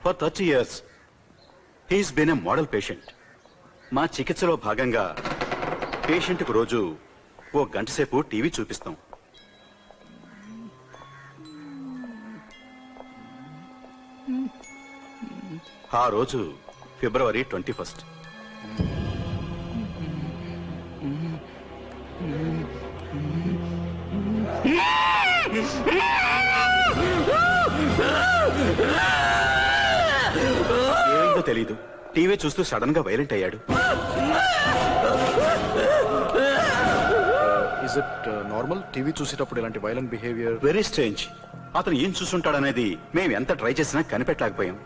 For 30 years he's been a model patient. మా చికిత్సలో భాగంగా పేషెంట్కు రోజు ఓ గంట సేపు టీవీ చూపిస్తాం. ఆ రోజు February 21st. ఏమైందో తెలీదు, టీవీ చూస్తూ సడన్ గా వైలెంట్ అయ్యాడు. ఇస్ ఇట్ నార్మల్ టీవీ చూసేటప్పుడు ఇలాంటి వైలెంట్ బిహేవియర్? Very strange. అతను ఏం చూస్తుంటాడనేది మేము ఎంత ట్రై చేసినా కనిపెట్టలేకపోయాం.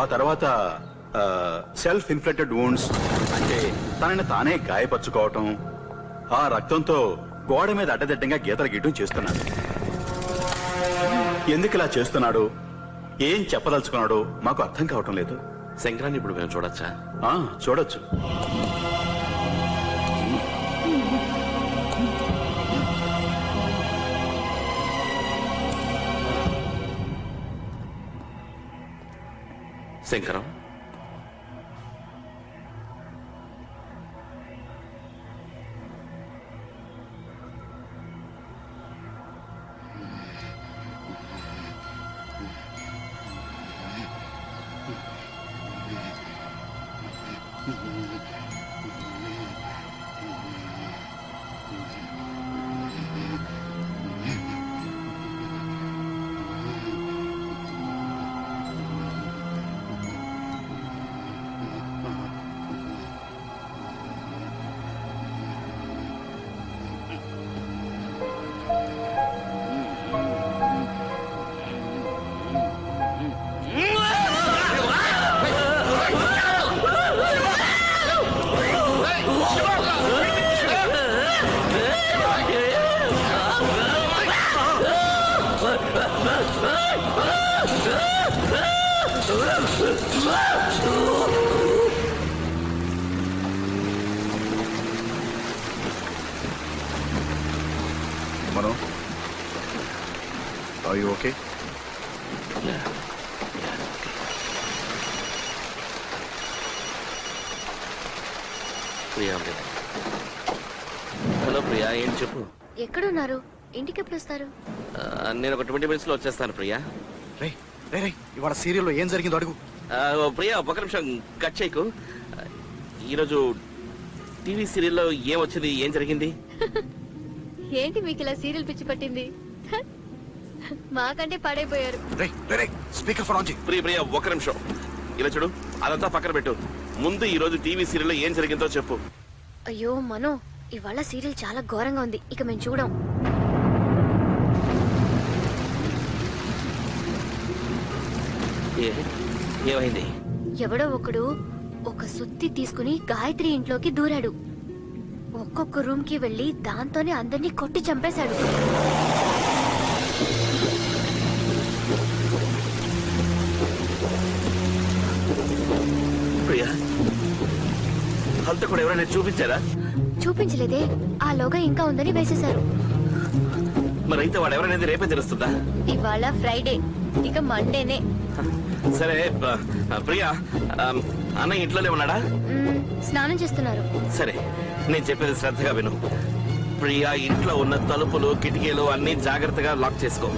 ఆ తర్వాత సెల్ఫ్ ఇన్ఫ్లెక్టెడ్ వూండ్స్, అంటే తనని తానే గాయపరుచుకోవటం, ఆ రక్తంతో గోడ మీద అడ్డదిడ్డంగా గీతలు గీయటం చేస్తున్నాడు. ఎందుకు ఇలా చేస్తున్నాడు, ఏం చెప్పదలుచుకున్నాడో మాకు అర్థం కావటం లేదు. శంకరాన్ని ఇప్పుడు మేము చూడొచ్చా? చూడొచ్చు. Shankaram, Mano, are you okay? Yeah. Priya, hello Priya, ఏం చెప్పు. ఎక్కడున్నారు? ఇంటికి ఎప్పుడు వస్తారు? నేను ఒక 20 minutes లో వచ్చేస్తాను ప్రియా. రే రే రే, ఇవాళ సీరియల్లో ఏం జరిగిందో అడుగు. ప్రియా, ఒక నిమిషం కట్ చేయకు. ఈరోజు టీవీ సీరియల్లో ఏం వచ్చింది, ఏం జరిగింది? ఏంటి మీకు ఇలా సీరియల్ పిచ్చి పట్టింది? మాకంటే పడైపోయారు. స్పీకర్ ఫోన్ ఆన్ చేయి. ప్రియా, ఒక నిమిషం ఇలా చూడు, అదంతా పక్కన పెట్టు. ముందు ఈ రోజు టీవీ సీరియల్లో ఏం జరిగిందో చెప్పు. అయ్యో మనో, ఇవాళ సీరియల్ చాలా ఘోరంగా ఉంది, ఇక మేము చూడం. ఏమైంది? ఎవడో ఒకడు ఒక సుత్తి తీసుకుని గాయత్రి ఇంట్లోకి దూరాడు. ఒక్కొక్క రూమ్ కి వెళ్లి దాంతోనే అందరినీ కొట్టి చంపేశాడు. ప్రియా, అంత కూడా ఎవరైనా చూపించారా? చూపించలేదే, ఆ లోగా ఇంకా ఉందని వేసేశారు. మరైతే వాడు ఎవరైనా రేపే తెలుస్తుందా? ఇవాళ ఫ్రైడే, ఇక మండేనే. సరే ప్రియా, అన్నయ్య ఇంట్లోనే ఉన్నాడా? స్నానం చేస్తున్నారు. సరే, నేను చెప్పేది శ్రద్ధగా విను. ప్రియా, ఇంట్లో ఉన్న తలుపులు కిటికీలు అన్ని జాగ్రత్తగా లాక్ చేసుకో.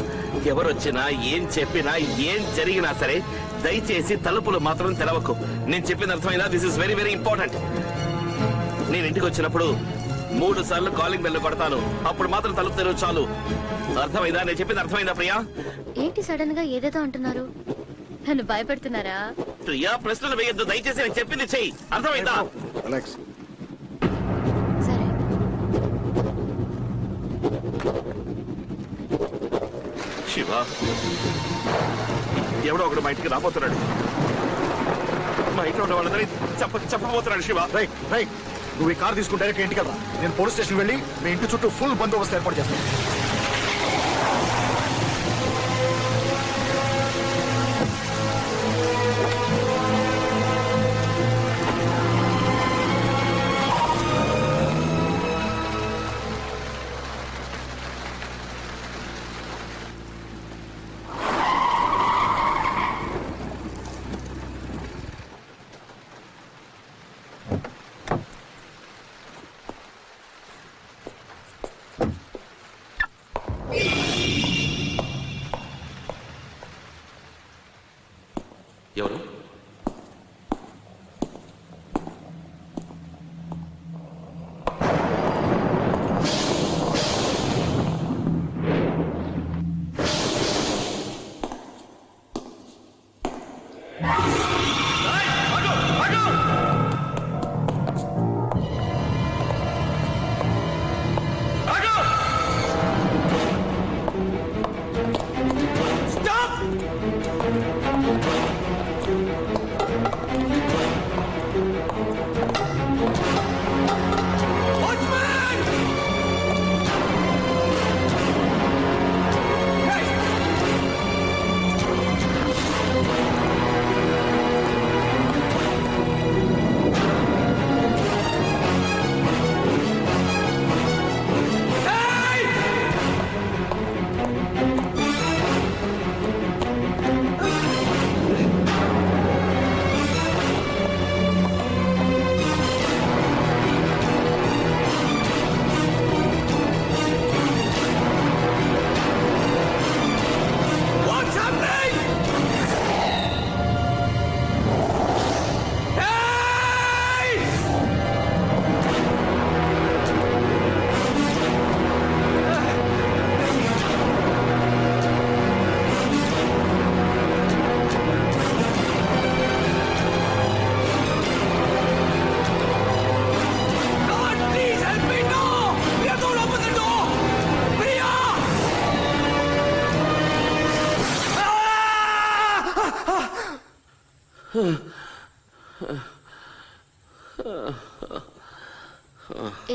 ఎవరొచ్చినా ఏం చెప్పినా ఏం జరిగినా సరే దయచేసి తలుపులు మాత్రం తెరవకు. నేను చెప్పింది అర్థమైందా? This is very very important. నేను ఇంటికి వచ్చినప్పుడు 3 సార్లు కాలింగ్ బెల్ కొడతాను, అప్పుడు మాత్రం తలుపు తెరవు చాలు. అర్థమైందా? నేను చెప్పింది అర్థమైందా ప్రియా? ఏంటి సడన్ గా ఏదేదో అంటున్నారు? నన్ను భయపెడుతున్నారా? ప్రియా, ప్రశ్నలు వేయొద్దు దయచేసి, నేను చెప్పింది చెయ్యి. అర్థమైందా? సరే. శివ, ఎవడో ఒకడు మా ఇంటికి రాబోతున్నాడు. మా ఇంట్లో ఉన్న వాళ్ళందరినీ చెప్పబోతున్నాడు. శివ, నువ్వు ఈ కార్ తీసుకుని డైరెక్ట్ ఇంటికి వెళ్ళరా. నేను పోలీస్ స్టేషన్ వెళ్ళి మీ ఇంటి చుట్టూ ఫుల్ బందోబస్తు ఏర్పాటు చేస్తాను.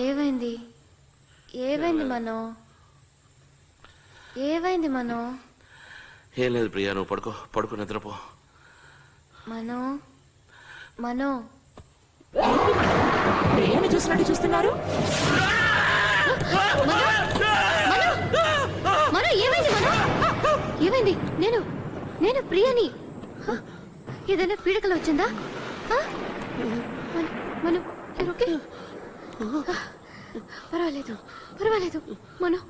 ఏమైంది ఏమైంది మనో ఏమైంది మనో? ఏం లేదు ప్రియా, నువ్వు పడుకో నిద్రపో. మనో మనో ప్రియాని చూసినట్టు చూస్తున్నారు. మనో ఏమైంది మనో? ఏమైంది? నేను నేను ప్రియని. ఏదైనా పీడకలు వచ్చిందా? మనం ఓకే? పర్వాలేదు పర్వాలేదు మనో,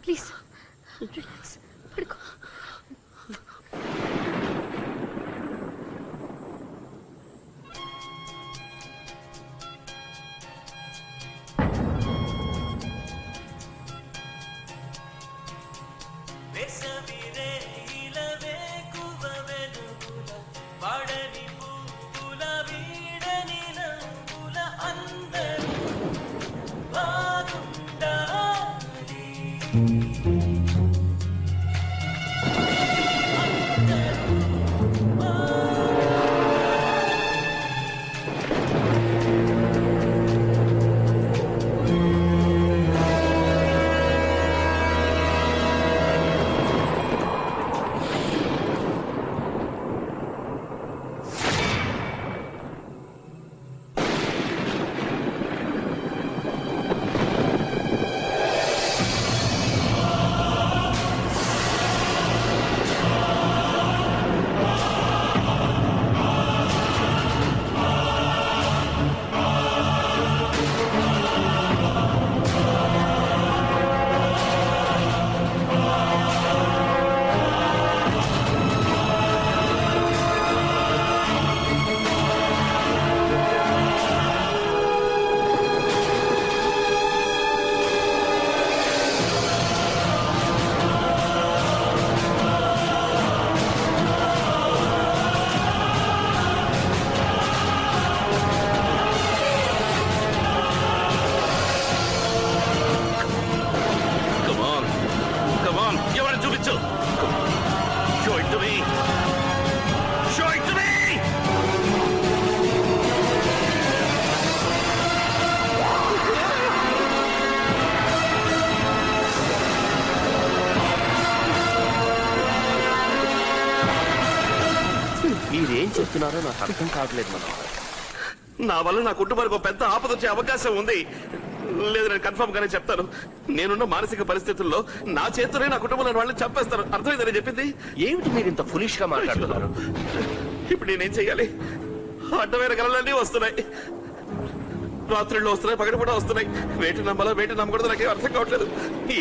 ప్లీజ్ రిలాక్స్, పడుకో. మీరేం చెప్తున్నారో నాకు అర్థం కావట్లేదు మనోహర్. నా వల్ల నా కుటుంబానికి ఒక పెద్ద ఆపద వచ్చే అవకాశం ఉంది. లేదు, నేను కన్ఫర్మ్ గానే చెప్తాను. నేనున్న మానసిక పరిస్థితుల్లో నా చేతితోనే నా కుటుంబంలో వాళ్ళని చంపేస్తాను. అర్థమైందని చెప్పింది. ఏమిటి మీరు ఇంత ఫులిష్ గా మాట్లాడుతున్నారు? ఇప్పుడు నేనేం చెయ్యాలి? అడ్డమైన కళలన్నీ వస్తున్నాయి, రాత్రుల్లో వస్తున్నాయి, పగటి కూడా వస్తున్నాయి. వేటి నమ్మాలో వేటి నమ్మకూడదు నాకేం అర్థం కావట్లేదు.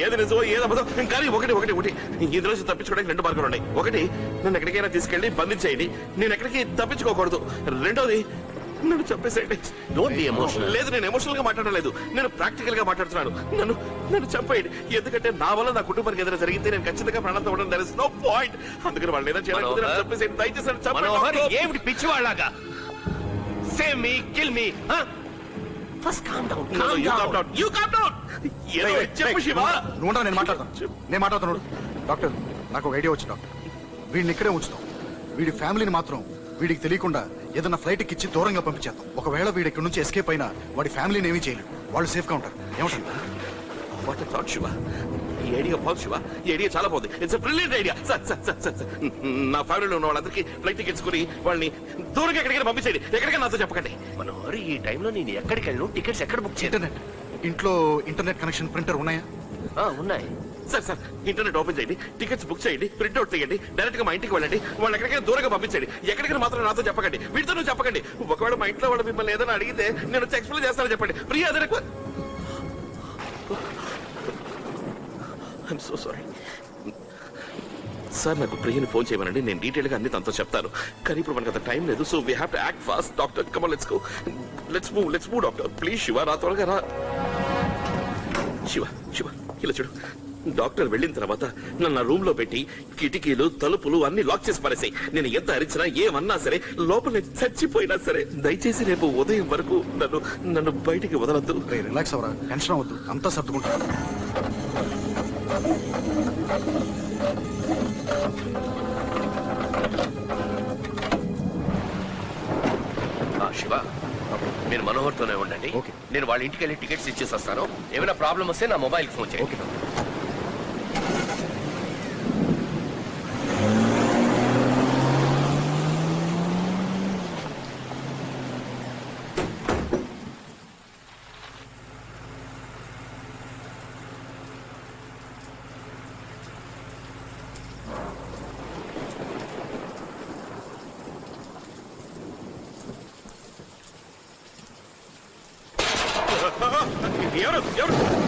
ఏది నిజమో ఏది అబద్ధం. కానీ ఒకటి ఈ రోజు తప్పించుకోవడానికి రెండు మార్గాలు ఉన్నాయి. ఒకటి, నన్ను ఎక్కడికైనా తీసుకెళ్లి బంధించేయండి. నేను ఎక్కడికి తప్పించుకోకూడదు. రెండోది, నన్ను చంపేసేయండి. Don't be emotional. లేదు, నేను ఎమోషనల్ గా మాట్లాడడం లేదు, నేను ప్రాక్టికల్ గా మాట్లాడుతున్నాను. నన్ను చంపేయండి. ఎందుకంటే నా వల్ల నా కుటుంబానికి ఏదైనా జరిగితే నేను ఖచ్చితంగా ప్రాణంతో ఉండడం దర్ ఇస్ నో పాయింట్. అందుకని వాళ్ళు ఏదైనా చేయాలంటే నన్ను చంపేసేయండి. దయచేసి నన్ను మనోహర్, చంపండి. ఏమిటి పిచ్చివాళ్ళగా? Save me, kill me. First calm down. చెప్పు శివ. నువ్వు నేను మాట్లాడతాను. డాక్టర్, నాకు ఒక ఐడియా వచ్చింది డాక్టర్. వీడిని ఇక్కడే ఉంచుతాం. వీడి ఫ్యామిలీని మాత్రం వీడికి తెలియకుండా ఏదైనా ఫ్లైట్ ఇచ్చి దూరంగా పంపించేద్దాం. ఒకవేళ వీడి ఇక్కడ నుంచి ఎస్కేప్ అయినా వాడి ఫ్యామిలీని ఏమీ చేయలేదు. వాళ్ళు సేఫ్ గా ఉంటారు. ఏమంటారు? What a thought Shiva. ఈ ఐడియా బాగుంది శివ. ఈ ఐడియా చాలా బాగుంది. It's a brilliant idea. నా ఫ్యామిలీలో ఉన్న వాళ్ళందరికీ ఫ్లైట్ టికెట్స్ కొని వాళ్ళని దూరంగా ఎక్కడికైనా పంపించండి. ఎక్కడికైనా నాతో చెప్పకండి. మనోహర్, ఈ టైంలో నేను ఎక్కడికి వెళ్ళను? టికెట్స్ ఎక్కడ బుక్ చేయాలి? ఇంటర్నెట్ ఇంట్లో ఇంటర్నెట్ కనెక్షన్, ప్రింటర్ ఉన్నాయా? ఉన్నాయి. సార్ ఇంటర్నెట్ ఓపెన్ చేయండి, టికెట్స్ బుక్ చేయండి, ప్రింట్అవుట్ చేయండి, డైరెక్ట్ గా మా ఇంటికి వెళ్ళండి. వాళ్ళు ఎక్కడికైనా దూరంగా పంపించండి. ఎక్కడికైనా మాత్రం నాతో చెప్పకండి, వీటితో నువ్వు చెప్పకండి. ఒకవేళ మా ఇంట్లో వాళ్ళు మిమ్మల్ని ఏదైనా అడిగితే నేను వచ్చి ఎక్స్ప్లెయిన్ చేస్తానని చెప్పండి. ప్రియా, అదే ఐఎమ్ సో సారీ సార్. నాకు ప్రియని ఫోన్ చేయమనండి, నేను డీటెయిల్ గా అన్ని తనతో చెప్తాను. కానీ ఇప్పుడు మనకు అంత టైం లేదు. So we have to act fast. Doctor, come on, let's move doctor. Please Shiva, నా త్వరగా రా. శివ ఇలా చూడు, డాక్టర్ వెళ్ళిన తర్వాత నన్ను రూమ్ లో పెట్టి కిటికీలు తలుపులు అన్ని లాక్ చేసి పారేసాయి. నేను ఎంత అరిచినా ఏమన్నా సరే, లోపల నేను చచ్చిపోయినా సరే, దయచేసి రేపు ఉదయం వరకు నన్ను బయటికి వదలద్దు. రిలాక్స్ అవరా, టెన్షన్ అవ్వద్దు, అంతా సర్దుకుంటాను. శివ మీరు మనోహర్తోనే ఉండండి. Okay. నేను వాళ్ళ ఇంటికి వెళ్ళి టికెట్స్ ఇచ్చేసి వస్తాను. ఏమైనా ప్రాబ్లం వస్తే నా మొబైల్ ఫోన్ చేయండి. Okay doctor. ఎవరు ఎవరు